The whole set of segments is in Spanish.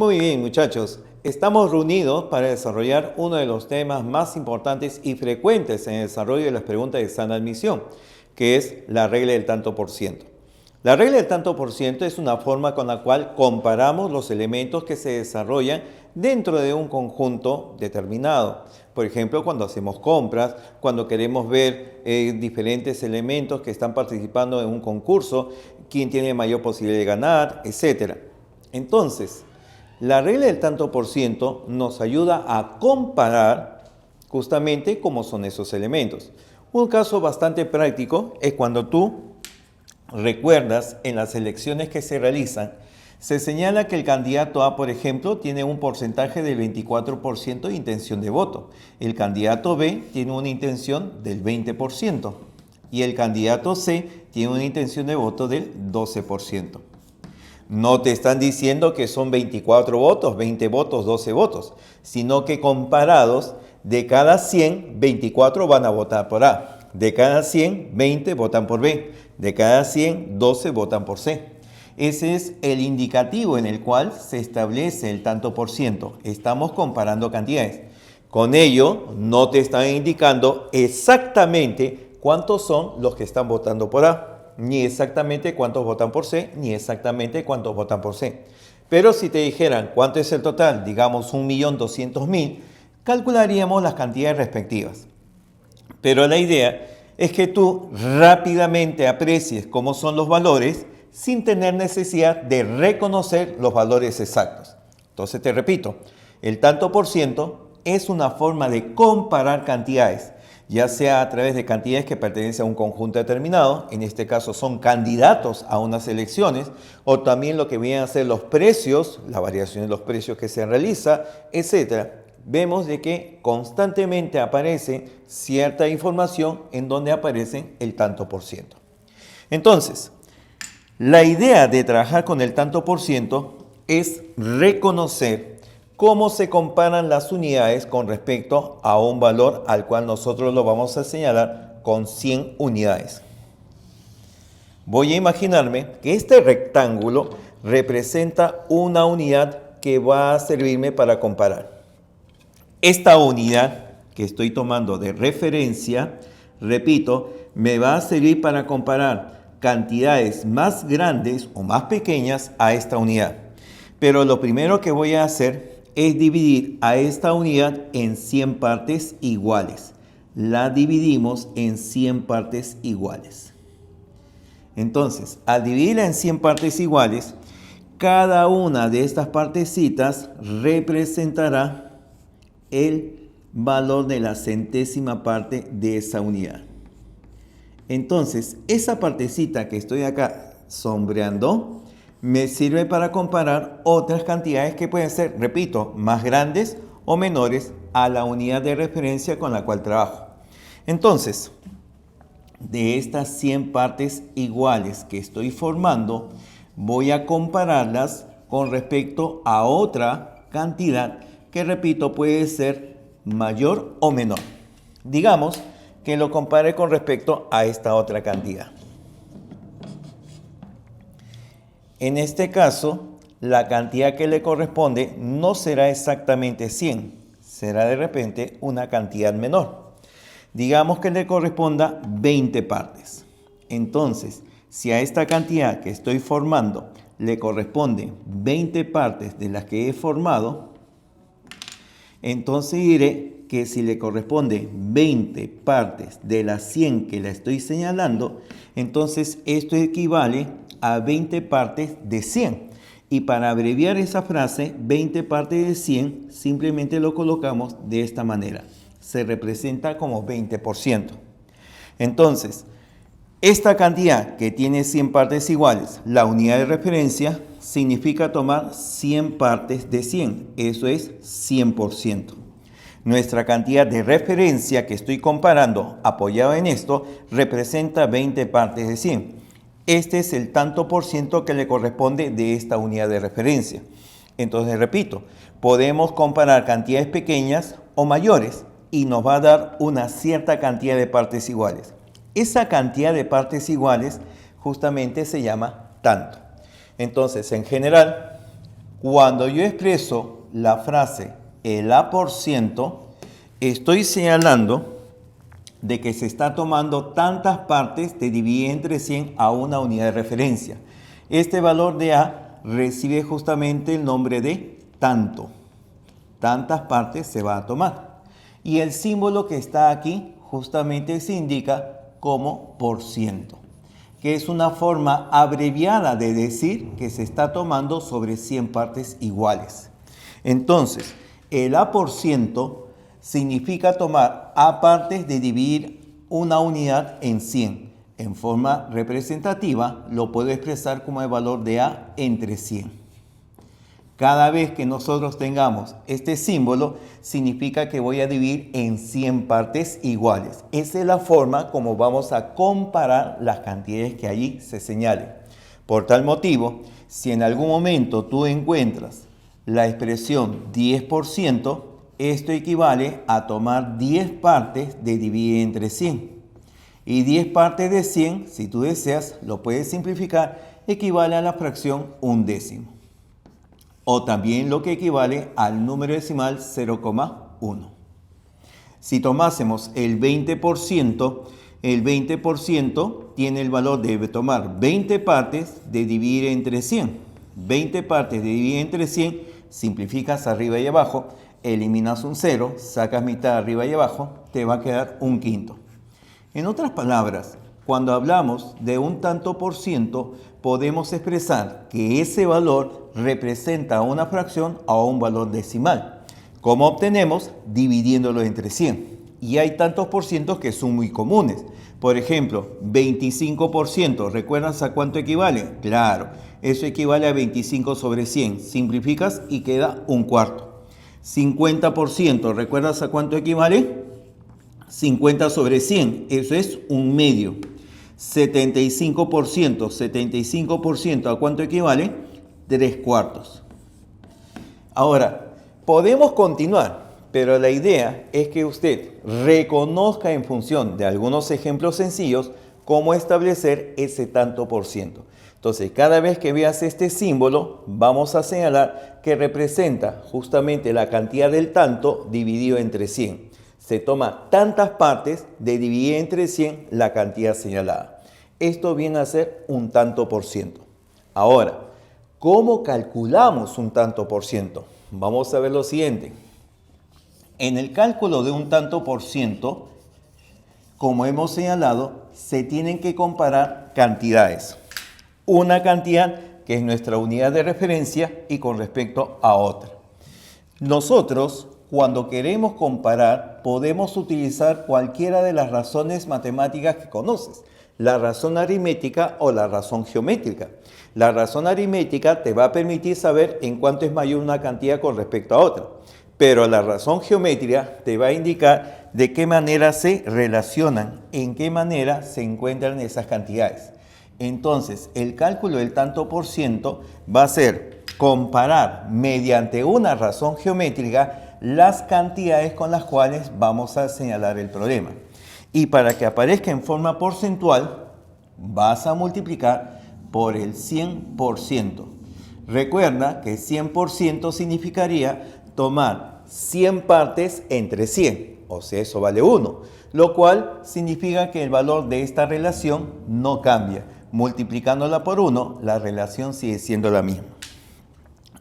Muy bien, muchachos. Estamos reunidos para desarrollar uno de los temas más importantes y frecuentes en el desarrollo de las preguntas de examen de admisión, que es la regla del tanto por ciento. La regla del tanto por ciento es una forma con la cual comparamos los elementos que se desarrollan dentro de un conjunto determinado. Por ejemplo, cuando hacemos compras, cuando queremos ver diferentes elementos que están participando en un concurso, quién tiene mayor posibilidad de ganar, etc. Entonces, la regla del tanto por ciento nos ayuda a comparar justamente cómo son esos elementos. Un caso bastante práctico es cuando tú recuerdas en las elecciones que se realizan, se señala que el candidato A, por ejemplo, tiene un porcentaje del 24% de intención de voto. El candidato B tiene una intención del 20% y el candidato C tiene una intención de voto del 12%. No te están diciendo que son 24 votos, 20 votos, 12 votos, sino que comparados, de cada 100, 24 van a votar por A. De cada 100, 20 votan por B. De cada 100, 12 votan por C. Ese es el indicativo en el cual se establece el tanto por ciento. Estamos comparando cantidades. Con ello, no te están indicando exactamente cuántos son los que están votando por A, ni exactamente cuántos votan por C, ni exactamente cuántos votan por C. Pero si te dijeran cuánto es el total, digamos 1.200.000, calcularíamos las cantidades respectivas. Pero la idea es que tú rápidamente aprecies cómo son los valores sin tener necesidad de reconocer los valores exactos. Entonces te repito, el tanto por ciento es una forma de comparar cantidades, ya sea a través de cantidades que pertenecen a un conjunto determinado, en este caso son candidatos a unas elecciones, o también lo que vienen a ser los precios, la variación de los precios que se realiza, etc. Vemos de que constantemente aparece cierta información en donde aparece el tanto por ciento. Entonces, la idea de trabajar con el tanto por ciento es reconocer cómo se comparan las unidades con respecto a un valor al cual nosotros lo vamos a señalar con 100 unidades. Voy a imaginarme que este rectángulo representa una unidad que va a servirme para comparar. Esta unidad que estoy tomando de referencia, repito, me va a servir para comparar cantidades más grandes o más pequeñas a esta unidad. Pero lo primero que voy a hacer es dividir a esta unidad en 100 partes iguales. La dividimos en 100 partes iguales. Entonces, al dividirla en 100 partes iguales, cada una de estas partecitas representará el valor de la centésima parte de esa unidad. Entonces, esa partecita que estoy acá sombreando me sirve para comparar otras cantidades que pueden ser, repito, más grandes o menores a la unidad de referencia con la cual trabajo. Entonces, de estas 100 partes iguales que estoy formando, voy a compararlas con respecto a otra cantidad que, repito, puede ser mayor o menor. Digamos que lo compare con respecto a esta otra cantidad. En este caso, la cantidad que le corresponde no será exactamente 100, será de repente una cantidad menor. Digamos que le corresponda 20 partes. Entonces, si a esta cantidad que estoy formando le corresponden 20 partes de las que he formado, entonces diré que si le corresponde 20 partes de las 100 que la estoy señalando, entonces esto equivale a 20 partes de 100. Y para abreviar esa frase, 20 partes de 100, simplemente lo colocamos de esta manera. Se representa como 20%. Entonces, esta cantidad que tiene 100 partes iguales, la unidad de referencia, significa tomar 100 partes de 100. Eso es 100%. Nuestra cantidad de referencia que estoy comparando, apoyado en esto, representa 20 partes de 100. Este es el tanto por ciento que le corresponde de esta unidad de referencia. Entonces, repito, podemos comparar cantidades pequeñas o mayores y nos va a dar una cierta cantidad de partes iguales. Esa cantidad de partes iguales justamente se llama tanto. Entonces, en general, Cuando yo expreso la frase el A%, estoy señalando de que se está tomando tantas partes de dividir entre 100 a una unidad de referencia. Este valor de A recibe justamente el nombre de tanto. Tantas partes se va a tomar. Y el símbolo que está aquí justamente se indica como por ciento, que es una forma abreviada de decir que se está tomando sobre 100 partes iguales. Entonces, el A% significa tomar A partes de dividir una unidad en 100. En forma representativa, lo puedo expresar como el valor de A entre 100. Cada vez que nosotros tengamos este símbolo, significa que voy a dividir en 100 partes iguales. Esa es la forma como vamos a comparar las cantidades que allí se señalen. Por tal motivo, si en algún momento tú encuentras la expresión 10%, esto equivale a tomar 10 partes de dividir entre 100. Y 10 partes de 100, si tú deseas, lo puedes simplificar, equivale a la fracción 1/10. O también lo que equivale al número decimal 0,1. Si tomásemos el 20%, el 20% tiene el valor de tomar 20 partes de dividir entre 100. 20 partes de dividir entre 100, simplificas arriba y abajo, eliminas un 0, sacas mitad arriba y abajo, te va a quedar 1/5. En otras palabras, cuando hablamos de un tanto por ciento, podemos expresar que ese valor representa una fracción o un valor decimal. ¿Cómo obtenemos? Dividiéndolo entre 100. Y hay tantos por cientos que son muy comunes. Por ejemplo, 25%, ¿recuerdas a cuánto equivale? Claro, eso equivale a 25 sobre 100. Simplificas y queda 1/4. 50%, ¿recuerdas a cuánto equivale? 50 sobre 100, eso es 1/2. 75%, ¿a cuánto equivale? 3/4. Ahora, podemos continuar, pero la idea es que usted reconozca en función de algunos ejemplos sencillos cómo establecer ese tanto por ciento. Entonces, cada vez que veas este símbolo, vamos a señalar que representa justamente la cantidad del tanto dividido entre 100. Se toma tantas partes de dividir entre 100 la cantidad señalada. Esto viene a ser un tanto por ciento. Ahora, ¿cómo calculamos un tanto por ciento? Vamos a ver lo siguiente. En el cálculo de un tanto por ciento, como hemos señalado, se tienen que comparar cantidades. Una cantidad que es nuestra unidad de referencia y con respecto a otra. Nosotros, cuando queremos comparar, podemos utilizar cualquiera de las razones matemáticas que conoces, la razón aritmética o la razón geométrica. La razón aritmética te va a permitir saber en cuánto es mayor una cantidad con respecto a otra, pero la razón geométrica te va a indicar de qué manera se relacionan, en qué manera se encuentran esas cantidades. Entonces, el cálculo del tanto por ciento va a ser comparar mediante una razón geométrica las cantidades con las cuales vamos a señalar el problema. Y para que aparezca en forma porcentual, vas a multiplicar por el 100%. Recuerda que 100% significaría tomar 100 partes entre 100, o sea, eso vale 1, lo cual significa que el valor de esta relación no cambia. Multiplicándola por 1, la relación sigue siendo la misma.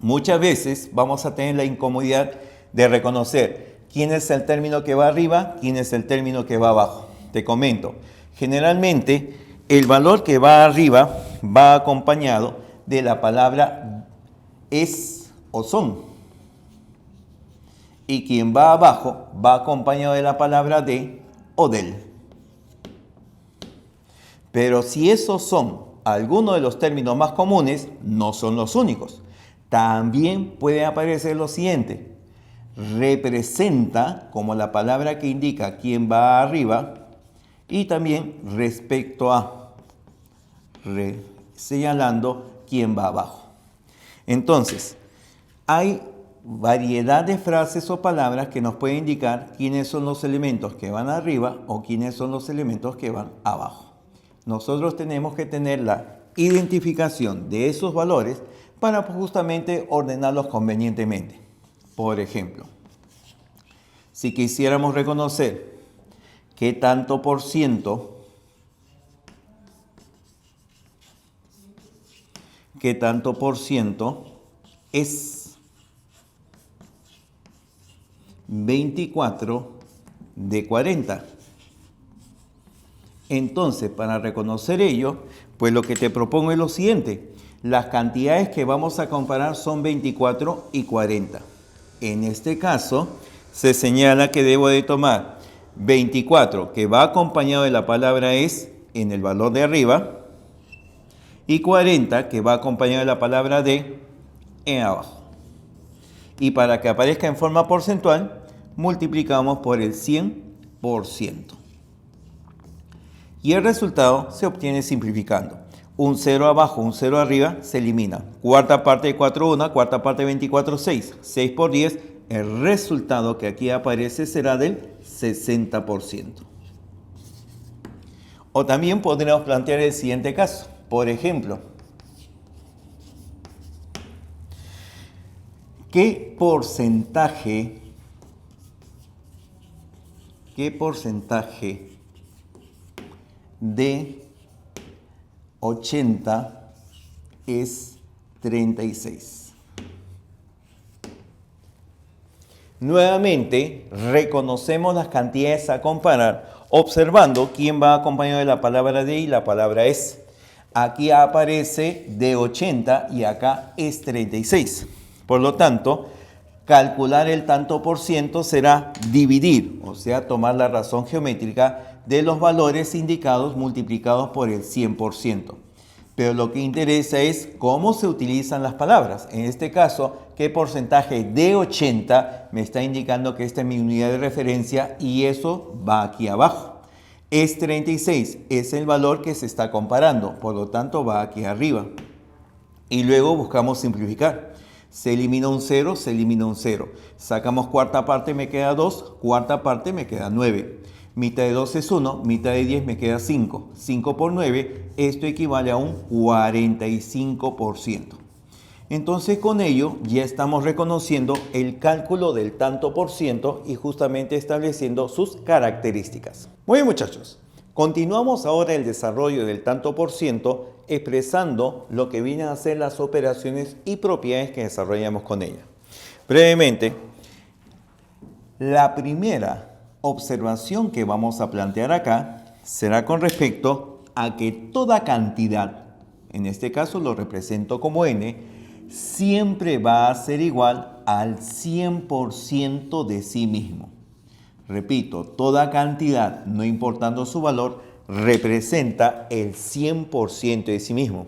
Muchas veces vamos a tener la incomodidad de reconocer quién es el término que va arriba, quién es el término que va abajo. Te comento, generalmente el valor que va arriba va acompañado de la palabra es o son. Y quien va abajo va acompañado de la palabra de o del. Pero si esos son algunos de los términos más comunes, no son los únicos. También puede aparecer lo siguiente. Representa como la palabra que indica quién va arriba y también respecto a, señalando quién va abajo. Entonces, hay variedad de frases o palabras que nos pueden indicar quiénes son los elementos que van arriba o quiénes son los elementos que van abajo. Nosotros tenemos que tener la identificación de esos valores para justamente ordenarlos convenientemente. Por ejemplo, si quisiéramos reconocer qué tanto por ciento es 24 de 40. Entonces, para reconocer ello, pues lo que te propongo es lo siguiente. Las cantidades que vamos a comparar son 24 y 40. En este caso, se señala que debo de tomar 24, que va acompañado de la palabra es en el valor de arriba, y 40, que va acompañado de la palabra de en abajo. Y para que aparezca en forma porcentual, multiplicamos por el 100%. Y el resultado se obtiene simplificando. Un 0 abajo, un 0 arriba, se elimina. Cuarta parte de 4, 1, cuarta parte de 24, 6. 6 por 10, el resultado que aquí aparece será del 60%. O también podríamos plantear el siguiente caso. Por ejemplo, ¿qué porcentaje de 80 es 36? Nuevamente, reconocemos las cantidades a comparar, observando quién va acompañado de la palabra de y la palabra es. Aquí aparece de 80 y acá es 36. Por lo tanto, calcular el tanto por ciento será dividir, o sea, tomar la razón geométrica de los valores indicados multiplicados por el 100%. Pero lo que interesa es cómo se utilizan las palabras. En este caso, qué porcentaje de 80 me está indicando que esta es mi unidad de referencia y eso va aquí abajo. Es 36, es el valor que se está comparando, por lo tanto va aquí arriba. Y luego buscamos simplificar. Se elimina un 0, se elimina un 0. Sacamos cuarta parte, me queda 2, cuarta parte me queda 9. Mitad de 2 es 1, mitad de 10 me queda 5. 5 por 9, esto equivale a un 45%. Entonces con ello ya estamos reconociendo el cálculo del tanto por ciento y justamente estableciendo sus características. Muy bien, muchachos, continuamos ahora el desarrollo del tanto por ciento expresando lo que vienen a ser las operaciones y propiedades que desarrollamos con ella. Brevemente, la primera observación que vamos a plantear acá será con respecto a que toda cantidad, en este caso lo represento como n, siempre va a ser igual al 100% de sí mismo. Repito, toda cantidad, no importando su valor, representa el 100% de sí mismo.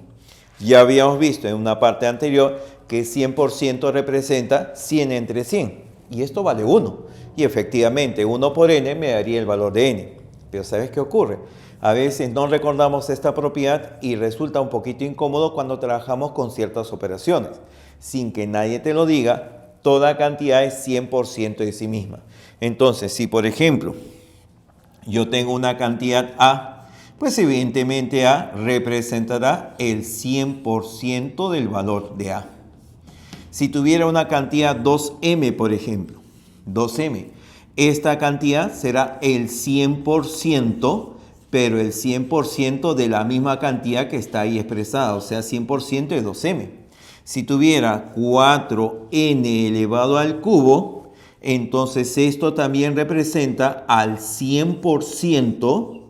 Ya habíamos visto en una parte anterior que 100% representa 100 entre 100. Y esto vale 1. Y efectivamente, 1 por n me daría el valor de n. Pero ¿sabes qué ocurre? A veces no recordamos esta propiedad y resulta un poquito incómodo cuando trabajamos con ciertas operaciones. Sin que nadie te lo diga, toda cantidad es 100% de sí misma. Entonces, si por ejemplo yo tengo una cantidad A, pues evidentemente A representará el 100% del valor de A. Si tuviera una cantidad 2m, por ejemplo, 2m, esta cantidad será el 100%, pero el 100% de la misma cantidad que está ahí expresada, o sea, 100% de 2m. Si tuviera 4n elevado al cubo, entonces esto también representa al 100%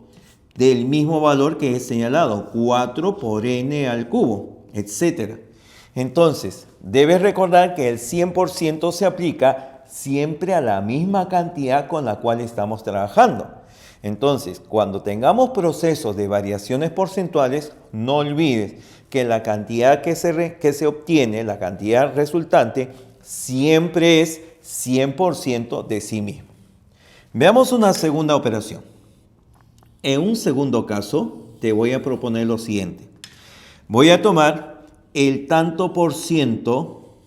del mismo valor que he señalado, 4 por n al cubo, etc. Entonces, debes recordar que el 100% se aplica siempre a la misma cantidad con la cual estamos trabajando. Entonces, cuando tengamos procesos de variaciones porcentuales, no olvides que la cantidad que se obtiene, la cantidad resultante, siempre es 100% de sí mismo. Veamos una segunda operación. En un segundo caso, te voy a proponer lo siguiente. Voy a tomar el tanto por ciento,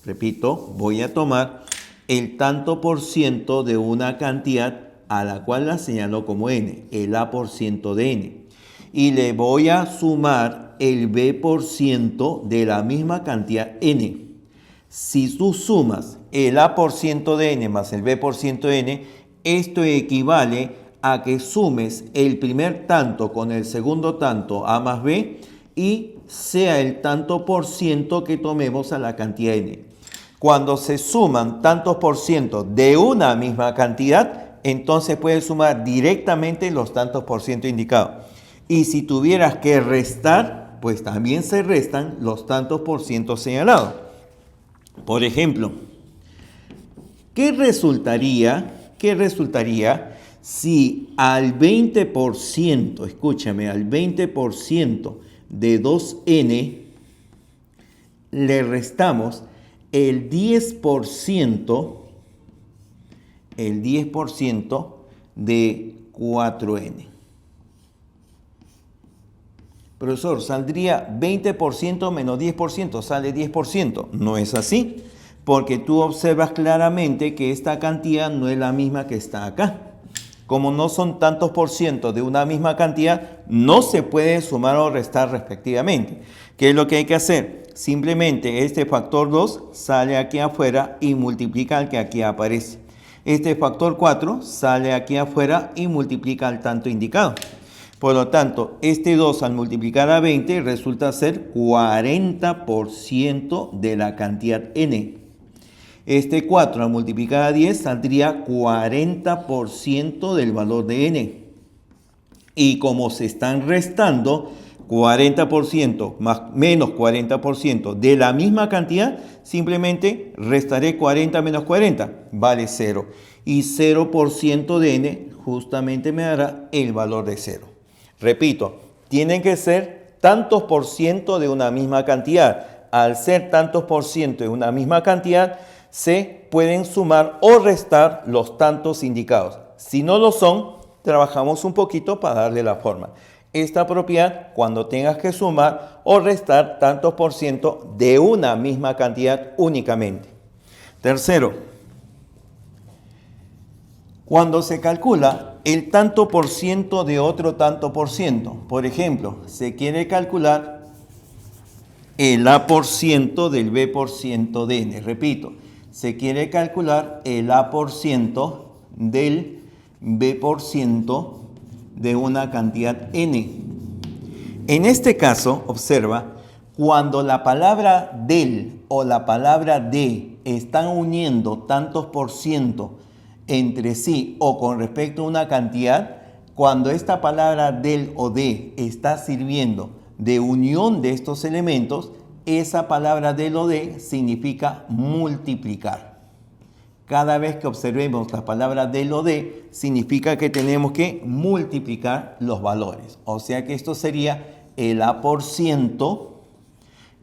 repito, voy a tomar el tanto por ciento de una cantidad a la cual la señalo como n, el a por ciento de n. Y le voy a sumar el b% de la misma cantidad n. Si tú sumas el a% de n más el b% de n, esto equivale a que sumes el primer tanto con el segundo tanto a más b y sea el tanto por ciento que tomemos a la cantidad n. Cuando se suman tantos por ciento de una misma cantidad, entonces puedes sumar directamente los tantos por ciento indicados. Y si tuvieras que restar, pues también se restan los tantos por ciento señalados. Por ejemplo, ¿qué resultaría si al 20%, escúchame, al 20% de 2n le restamos el 10% de 4n? Profesor, saldría 20% menos 10%, sale 10%. No es así, porque tú observas claramente que esta cantidad no es la misma que está acá. Como no son tantos por ciento de una misma cantidad, no se puede sumar o restar respectivamente. ¿Qué es lo que hay que hacer? Simplemente este factor 2 sale aquí afuera y multiplica al que aquí aparece. Este factor 4 sale aquí afuera y multiplica al tanto indicado. Por lo tanto, este 2 al multiplicar a 20 resulta ser 40% de la cantidad n. Este 4 al multiplicar a 10 saldría 40% del valor de n. Y como se están restando 40% más menos 40% de la misma cantidad, simplemente restaré 40 menos 40, vale 0. Y 0% de n justamente me dará el valor de 0. Repito, tienen que ser tantos por ciento de una misma cantidad. Al ser tantos por ciento de una misma cantidad, se pueden sumar o restar los tantos indicados. Si no lo son, trabajamos un poquito para darle la forma. Esta propiedad, cuando tengas que sumar o restar tantos por ciento de una misma cantidad únicamente. Tercero, cuando se calcula el tanto por ciento de otro tanto por ciento, por ejemplo, se quiere calcular el a% del b% de n. Repito, se quiere calcular el a% del b% de una cantidad n. En este caso, observa, cuando la palabra del o la palabra de están uniendo tantos por ciento entre sí o con respecto a una cantidad, cuando esta palabra del o de está sirviendo de unión de estos elementos, esa palabra del o de significa multiplicar. Cada vez que observemos la palabra del o de, significa que tenemos que multiplicar los valores. O sea que esto sería el a%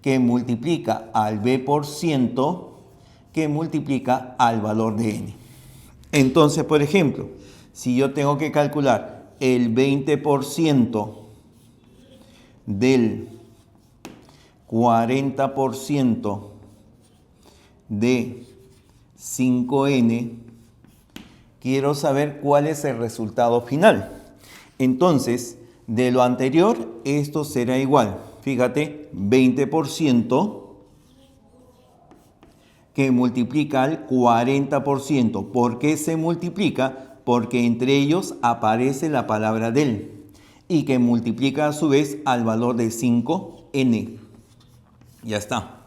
que multiplica al b% que multiplica al valor de n. Entonces, por ejemplo, si yo tengo que calcular el 20% del 40% de 5n, quiero saber cuál es el resultado final. Entonces, de lo anterior, esto será igual. Fíjate, 20% que multiplica al 40%. ¿Por qué se multiplica? Porque entre ellos aparece la palabra del y que multiplica a su vez al valor de 5n. Ya está.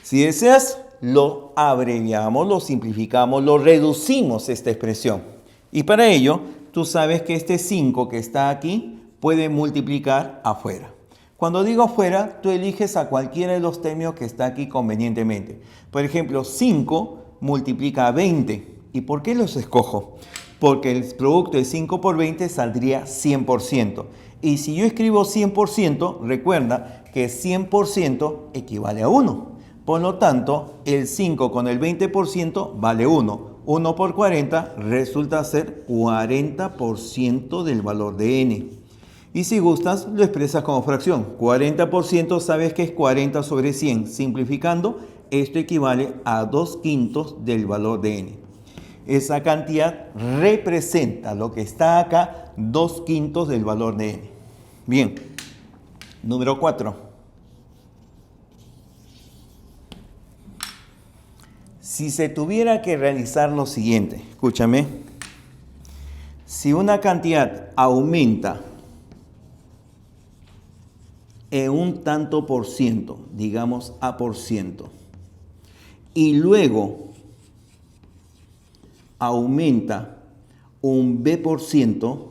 Si deseas, lo abreviamos, lo simplificamos, lo reducimos esta expresión. Y para ello, tú sabes que este 5 que está aquí puede multiplicar afuera. Cuando digo afuera, tú eliges a cualquiera de los términos que está aquí convenientemente. Por ejemplo, 5 multiplica a 20. ¿Y por qué los escojo? Porque el producto de 5 por 20 saldría 100%. Y si yo escribo 100%, recuerda que 100% equivale a 1. Por lo tanto, el 5 con el 20% vale 1. 1 por 40 resulta ser 40% del valor de n. Y si gustas, lo expresas como fracción. 40% sabes que es 40 sobre 100. Simplificando, esto equivale a 2/5 del valor de n. Esa cantidad representa lo que está acá, 2/5 del valor de n. Bien, Número 4. Si se tuviera que realizar lo siguiente, escúchame, si una cantidad aumenta en un tanto por ciento, digamos A%, y luego aumenta un B%,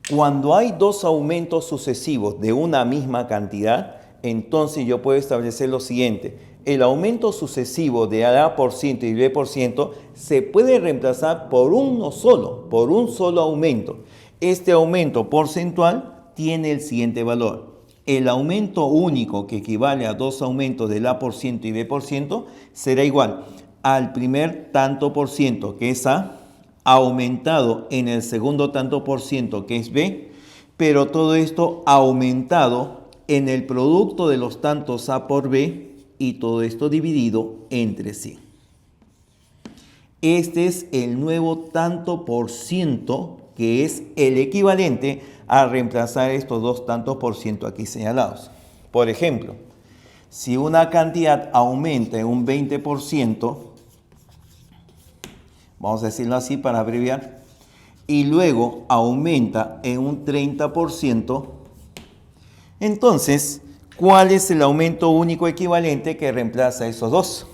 cuando hay dos aumentos sucesivos de una misma cantidad, entonces yo puedo establecer lo siguiente. El aumento sucesivo de A% y B% se puede reemplazar por un solo aumento. Este aumento porcentual tiene el siguiente valor. El aumento único, que equivale a dos aumentos del A% y B%, será igual al primer tanto por ciento, que es A, aumentado en el segundo tanto por ciento, que es B, pero todo esto aumentado en el producto de los tantos A por B y todo esto dividido entre sí. Este es el nuevo tanto por ciento, que es el equivalente a reemplazar estos dos tantos por ciento aquí señalados. Por ejemplo, si una cantidad aumenta en un 20%, vamos a decirlo así para abreviar, y luego aumenta en un 30%, entonces, ¿cuál es el aumento único equivalente que reemplaza esos dos?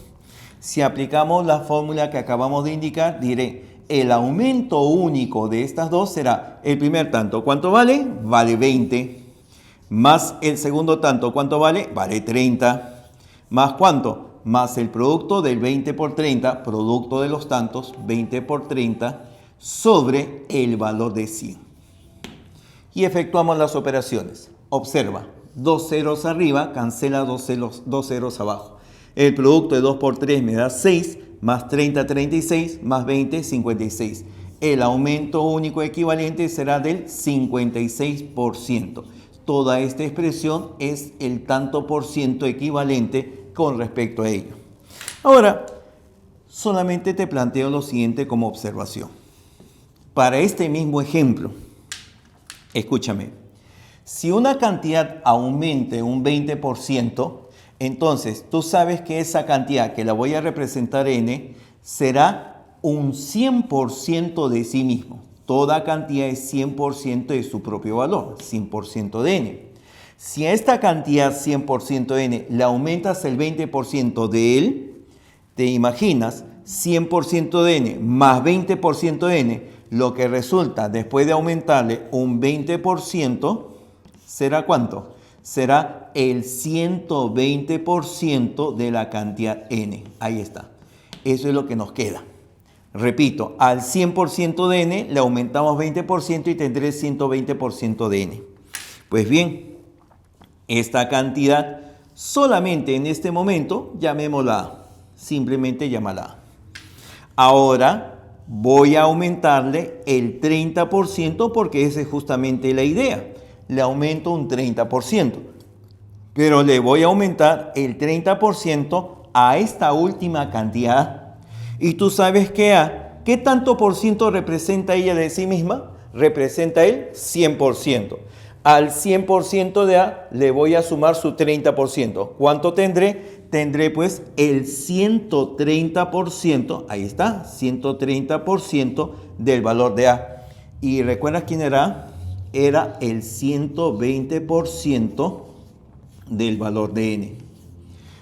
Si aplicamos la fórmula que acabamos de indicar, diré, el aumento único de estas dos será el primer tanto, ¿cuánto vale? Vale 20. Más el segundo tanto, ¿cuánto vale? Vale 30. ¿Más cuánto? Más el producto del 20 por 30, producto de los tantos, 20 por 30, sobre el valor de 100. Y efectuamos las operaciones. Observa, dos ceros arriba, cancela dos ceros abajo. El producto de 2 por 3 me da 6, más 30, 36, más 20, 56. El aumento único equivalente será del 56%. Toda esta expresión es el tanto por ciento equivalente con respecto a ello. Ahora, solamente te planteo lo siguiente como observación. Para este mismo ejemplo, escúchame, si una cantidad aumenta un 20%, entonces tú sabes que esa cantidad, que la voy a representar n, será un 100% de sí mismo. Toda cantidad es 100% de su propio valor, 100% de n. Si a esta cantidad 100% de n le aumentas el 20% de él, te imaginas 100% de n más 20% de n, lo que resulta después de aumentarle un 20%, ¿será cuánto? Será el 120% de la cantidad n. Ahí está. Eso es lo que nos queda. Repito, al 100% de n le aumentamos 20% y tendré 120% de n. Pues bien, esta cantidad solamente en este momento llamémosla A. Simplemente llámala A. Ahora voy a aumentarle el 30% porque esa es justamente la idea. Le aumento un 30%, pero le voy a aumentar el 30% a esta última cantidad. Y tú sabes que A, ¿qué tanto por ciento representa ella de sí misma? Representa el 100%. Al 100% de A le voy a sumar su 30%. ¿Cuánto tendré? Tendré pues el 130%, ahí está, 130% del valor de A. ¿Y recuerdas quién era A? Era el 120% del valor de n.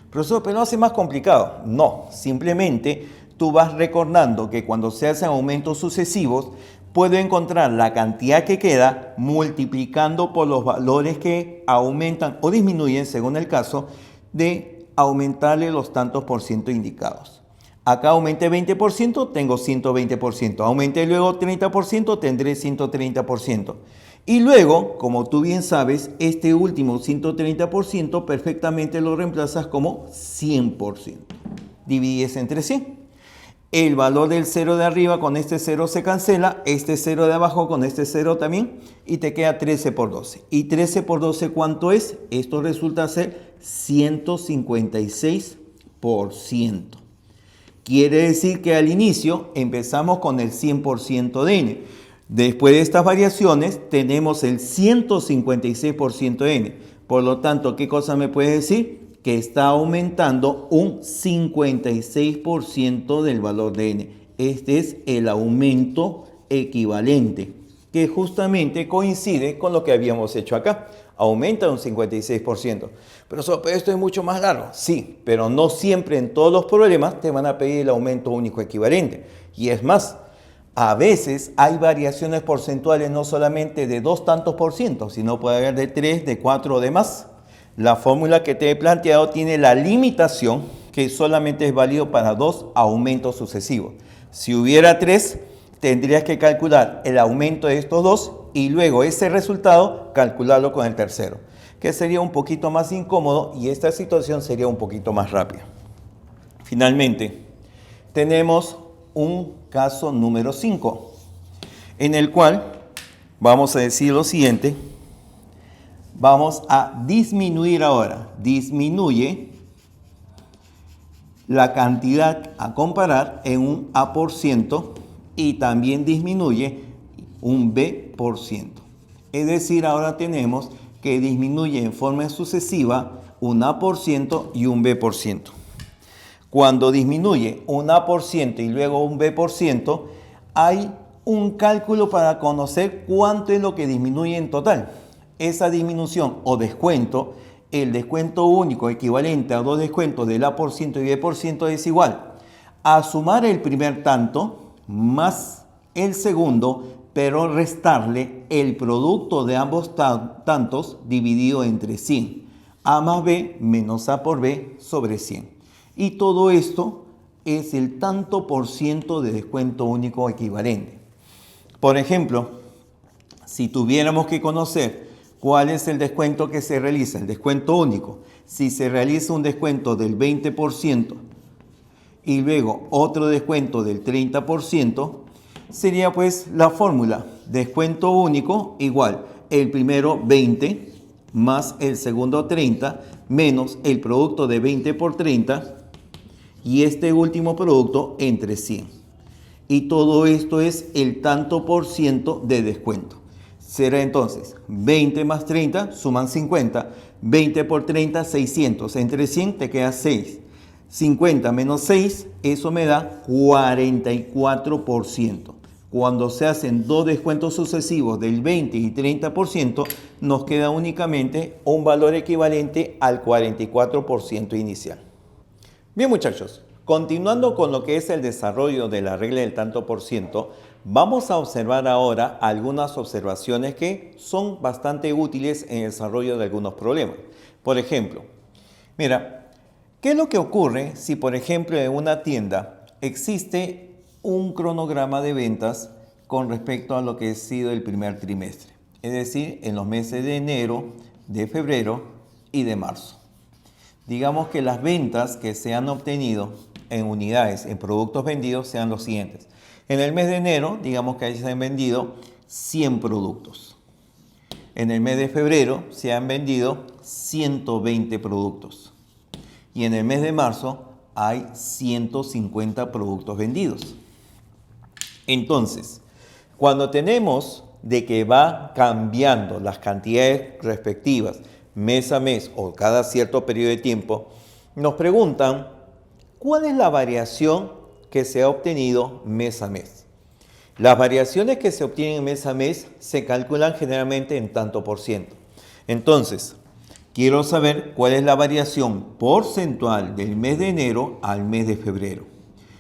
Profesor, pero no hace más complicado. No, simplemente tú vas recordando que cuando se hacen aumentos sucesivos, puedo encontrar la cantidad que queda multiplicando por los valores que aumentan o disminuyen, según el caso, de aumentarle los tantos por ciento indicados. Acá aumenté 20%, tengo 120%. Aumenté luego 30%, tendré 130%. Y luego, como tú bien sabes, este último 130% perfectamente lo reemplazas como 100%. Divides entre 100. El valor del 0 de arriba con este 0 se cancela, este 0 de abajo con este 0 también, y te queda 13 por 12. ¿Y 13 por 12 cuánto es? Esto resulta ser 156%. Quiere decir que al inicio empezamos con el 100% de n. Después de estas variaciones tenemos el 156% de n. Por lo tanto, ¿qué cosa me puede decir? Que está aumentando un 56% del valor de n. Este es el aumento equivalente, que justamente coincide con lo que habíamos hecho acá. Aumenta un 56%. Pero esto es mucho más largo. Sí, pero no siempre en todos los problemas te van a pedir el aumento único equivalente. Y es más, a veces hay variaciones porcentuales no solamente de 2 tantos por ciento, sino puede haber de 3, de 4 o de más. La fórmula que te he planteado tiene la limitación que solamente es válido para 2 aumentos sucesivos. Si hubiera 3, tendrías que calcular el aumento de estos 2 y luego ese resultado calcularlo con el tercero, que sería un poquito más incómodo y esta situación sería un poquito más rápida. Finalmente, tenemos un caso número 5, en el cual vamos a decir lo siguiente. Vamos a disminuir ahora. Disminuye la cantidad a comparar en un A% y también disminuye un B%. Es decir, ahora tenemos que disminuye en forma sucesiva un A% y un B%. Cuando disminuye un A% y luego un B%, hay un cálculo para conocer cuánto es lo que disminuye en total. Esa disminución o descuento, el descuento único equivalente a 2 descuentos del A% y B% es igual a sumar el primer tanto más el segundo, pero restarle el producto de ambos tantos dividido entre 100. A más B menos A por B sobre 100. Y todo esto es el tanto por ciento de descuento único equivalente. Por ejemplo, si tuviéramos que conocer cuál es el descuento que se realiza, el descuento único, si se realiza un descuento del 20% y luego otro descuento del 30%, sería pues la fórmula descuento único igual el primero 20 más el segundo 30 menos el producto de 20 por 30 y este último producto entre 100. Y todo esto es el tanto por ciento de descuento. Será entonces 20 más 30 suman 50, 20 por 30 600, entre 100 te queda 6. 50 menos 6, eso me da 44%. Cuando se hacen dos descuentos sucesivos del 20 y 30%, nos queda únicamente un valor equivalente al 44% inicial. Bien muchachos, continuando con lo que es el desarrollo de la regla del tanto por ciento, vamos a observar ahora algunas observaciones que son bastante útiles en el desarrollo de algunos problemas. Por ejemplo, mira, ¿qué es lo que ocurre si por ejemplo en una tienda existe un cronograma de ventas con respecto a lo que ha sido el primer trimestre? Es decir, en los meses de enero, de febrero y de marzo. Digamos que las ventas que se han obtenido en unidades, en productos vendidos, sean los siguientes. En el mes de enero, digamos que ahí se han vendido 100 productos. En el mes de febrero se han vendido 120 productos. Y en el mes de marzo hay 150 productos vendidos. Entonces, cuando tenemos de que va cambiando las cantidades respectivas mes a mes o cada cierto periodo de tiempo, nos preguntan ¿cuál es la variación que se ha obtenido mes a mes? Las variaciones que se obtienen mes a mes se calculan generalmente en tanto por ciento. Entonces, quiero saber cuál es la variación porcentual del mes de enero al mes de febrero.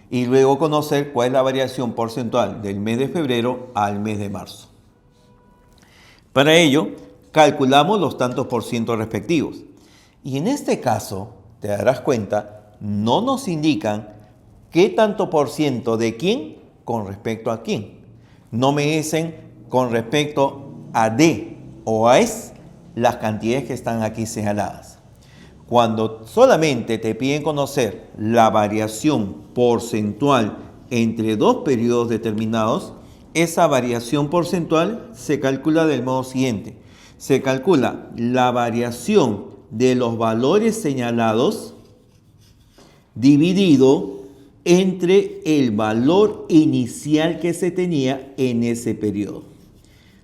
Y luego conocer cuál es la variación porcentual del mes de febrero al mes de marzo. Para ello, calculamos los tantos por ciento respectivos. Y en este caso, te darás cuenta, no nos indican qué tanto por ciento de quién con respecto a quién. No me dicen con respecto a D o a S las cantidades que están aquí señaladas. Cuando solamente te piden conocer la variación porcentual entre dos periodos determinados, esa variación porcentual se calcula del modo siguiente. Se calcula la variación de los valores señalados dividido entre el valor inicial que se tenía en ese periodo.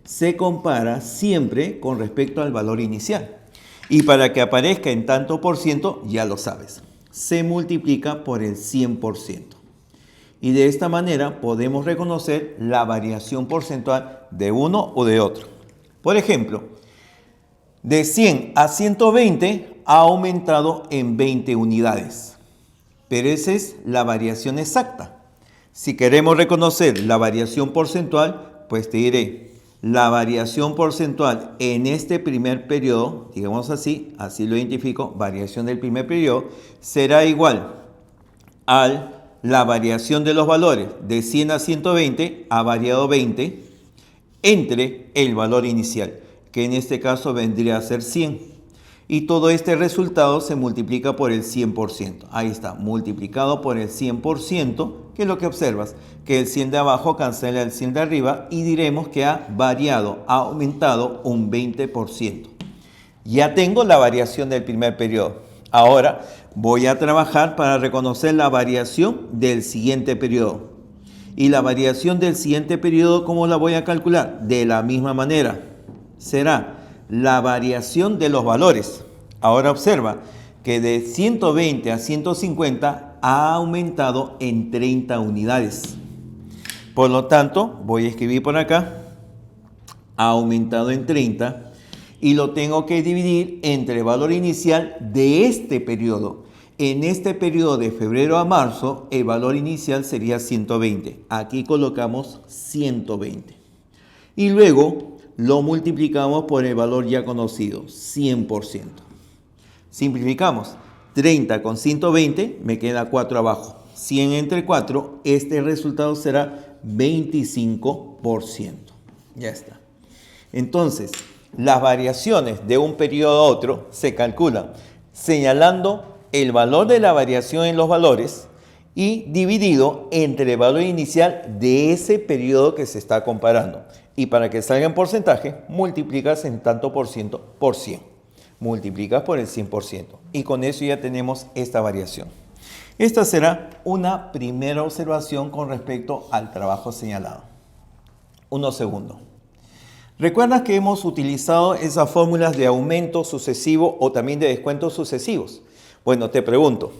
Se compara siempre con respecto al valor inicial. Y para que aparezca en tanto por ciento, ya lo sabes, se multiplica por el 100%. Y de esta manera podemos reconocer la variación porcentual de uno o de otro. Por ejemplo, de 100 a 120 ha aumentado en 20 unidades. Pero esa es la variación exacta. Si queremos reconocer la variación porcentual, pues te diré, la variación porcentual en este primer periodo, digamos así lo identifico, variación del primer periodo, será igual a la variación de los valores de 100 a 120 ha variado 20 entre el valor inicial, que en este caso vendría a ser 100. Y todo este resultado se multiplica por el 100%. Ahí está, multiplicado por el 100%, que es lo que observas, que el 100 de abajo cancela el 100 de arriba y diremos que ha variado, ha aumentado un 20%. Ya tengo la variación del primer periodo. Ahora voy a trabajar para reconocer la variación del siguiente periodo. Y la variación del siguiente periodo, ¿cómo la voy a calcular? De la misma manera. Será la variación de los valores. Ahora observa que de 120 a 150 ha aumentado en 30 unidades. Por lo tanto, voy a escribir por acá, ha aumentado en 30 y lo tengo que dividir entre el valor inicial de este periodo. En este periodo de febrero a marzo, el valor inicial sería 120. Aquí colocamos 120. Y luego lo multiplicamos por el valor ya conocido, 100%. Simplificamos. 30 con 120, me queda 4 abajo. 100 entre 4, este resultado será 25%. Ya está. Entonces, las variaciones de un periodo a otro se calculan señalando el valor de la variación en los valores y dividido entre el valor inicial de ese periodo que se está comparando. Y para que salga en porcentaje, multiplicas en tanto por ciento por 100. Multiplicas por el 100%. Y con eso ya tenemos esta variación. Esta será una primera observación con respecto al trabajo señalado. Unos segundos. ¿Recuerdas que hemos utilizado esas fórmulas de aumento sucesivo o también de descuentos sucesivos? Bueno, te pregunto,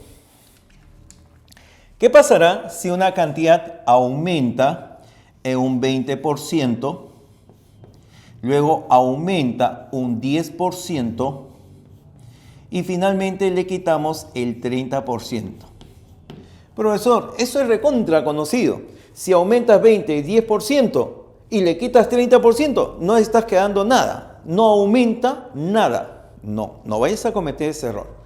¿qué pasará si una cantidad aumenta en un 20%, luego aumenta un 10% y finalmente le quitamos el 30%? Profesor, eso es recontra conocido. Si aumentas 20 y 10% y le quitas 30%, no estás quedando nada. No aumenta nada. No vayas a cometer ese error.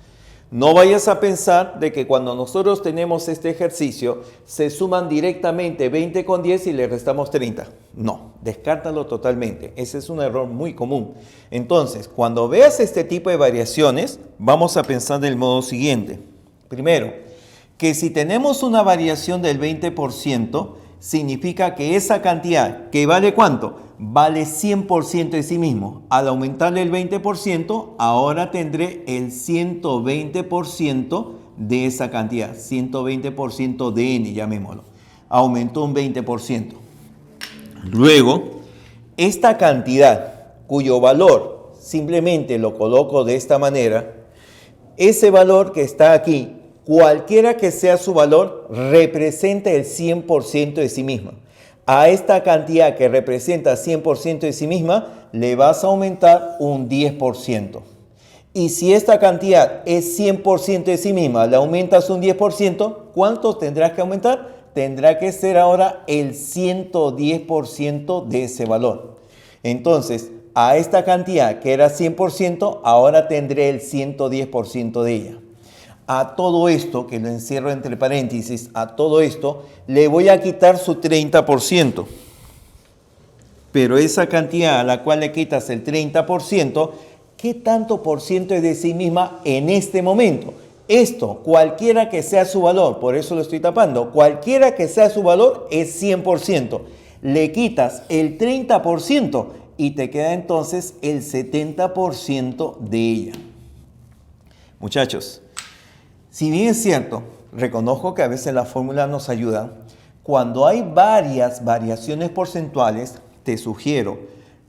No vayas a pensar de que cuando nosotros tenemos este ejercicio, se suman directamente 20 con 10 y le restamos 30. No, descártalo totalmente. Ese es un error muy común. Entonces, cuando veas este tipo de variaciones, vamos a pensar del modo siguiente. Primero, que si tenemos una variación del 20%, significa que esa cantidad, que vale ¿cuánto? Vale 100% de sí mismo. Al aumentarle el 20%, ahora tendré el 120% de esa cantidad. 120% de n, llamémoslo. Aumentó un 20%. Luego, esta cantidad, cuyo valor simplemente lo coloco de esta manera, ese valor que está aquí, cualquiera que sea su valor, representa el 100% de sí misma. A esta cantidad que representa 100% de sí misma, le vas a aumentar un 10%. Y si esta cantidad es 100% de sí misma, le aumentas un 10%, ¿cuánto tendrás que aumentar? Tendrá que ser ahora el 110% de ese valor. Entonces, a esta cantidad que era 100%, ahora tendré el 110% de ella. A todo esto, que lo encierro entre paréntesis, a todo esto le voy a quitar su 30%. Pero esa cantidad a la cual le quitas el 30%, ¿qué tanto por ciento es de sí misma en este momento? Esto, cualquiera que sea su valor, por eso lo estoy tapando, cualquiera que sea su valor es 100%. Le quitas el 30% y te queda entonces el 70% de ella. Muchachos, Si bien es cierto, reconozco que a veces las fórmulas nos ayudan, cuando hay varias variaciones porcentuales, te sugiero,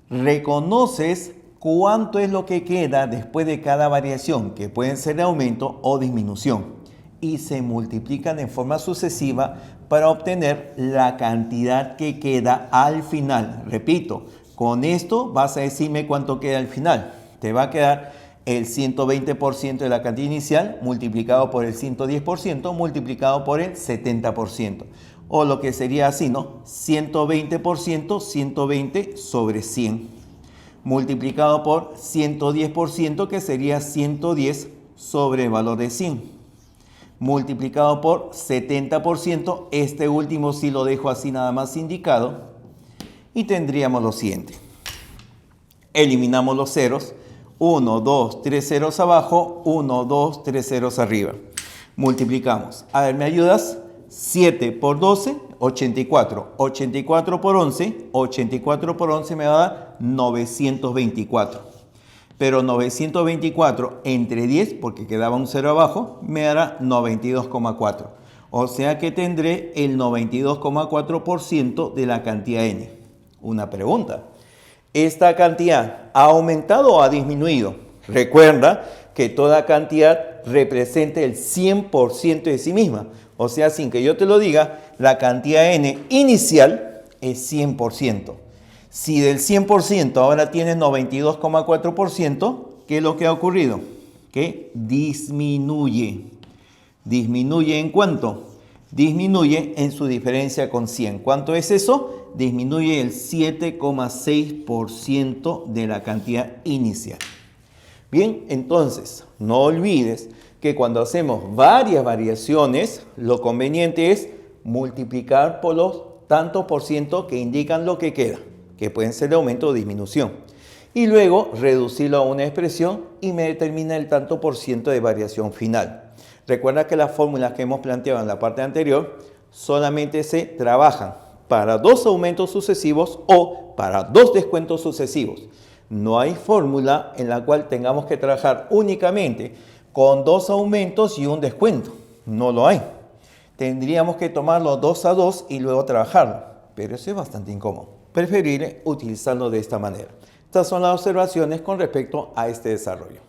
reconoces cuánto es lo que queda después de cada variación, que pueden ser de aumento o disminución, y se multiplican en forma sucesiva para obtener la cantidad que queda al final. Repito, con esto vas a decirme cuánto queda al final. Te va a quedar el 120% de la cantidad inicial multiplicado por el 110% multiplicado por el 70%. O lo que sería así, ¿no? 120%, 120 sobre 100. Multiplicado por 110%, que sería 110 sobre el valor de 100. Multiplicado por 70%, este último sí lo dejo así nada más indicado. Y tendríamos lo siguiente. Eliminamos los ceros. 1, 2, 3 ceros abajo, 1, 2, 3 ceros arriba. Multiplicamos. A ver, ¿me ayudas? 7 por 12, 84. 84 por 11, 84 por 11 me va a dar 924. Pero 924 entre 10, porque quedaba un cero abajo, me dará 92,4. O sea que tendré el 92,4% de la cantidad n. Una pregunta. ¿Esta cantidad ha aumentado o ha disminuido? Recuerda que toda cantidad representa el 100% de sí misma. O sea, sin que yo te lo diga, la cantidad n inicial es 100%. Si del 100% ahora tienes 92,4%, ¿qué es lo que ha ocurrido? Que disminuye. ¿Disminuye en cuánto? Disminuye en su diferencia con 100. ¿Cuánto es eso? Disminuye el 7,6% de la cantidad inicial. Bien, entonces, no olvides que cuando hacemos varias variaciones, lo conveniente es multiplicar por los tantos por ciento que indican lo que queda, que pueden ser de aumento o disminución. Y luego reducirlo a una expresión y me determina el tanto por ciento de variación final. Recuerda que las fórmulas que hemos planteado en la parte anterior solamente se trabajan para dos aumentos sucesivos o para dos descuentos sucesivos. No hay fórmula en la cual tengamos que trabajar únicamente con dos aumentos y un descuento. No lo hay. Tendríamos que tomarlo 2 a 2 y luego trabajarlo. Pero eso es bastante incómodo. Preferible utilizarlo de esta manera. Estas son las observaciones con respecto a este desarrollo.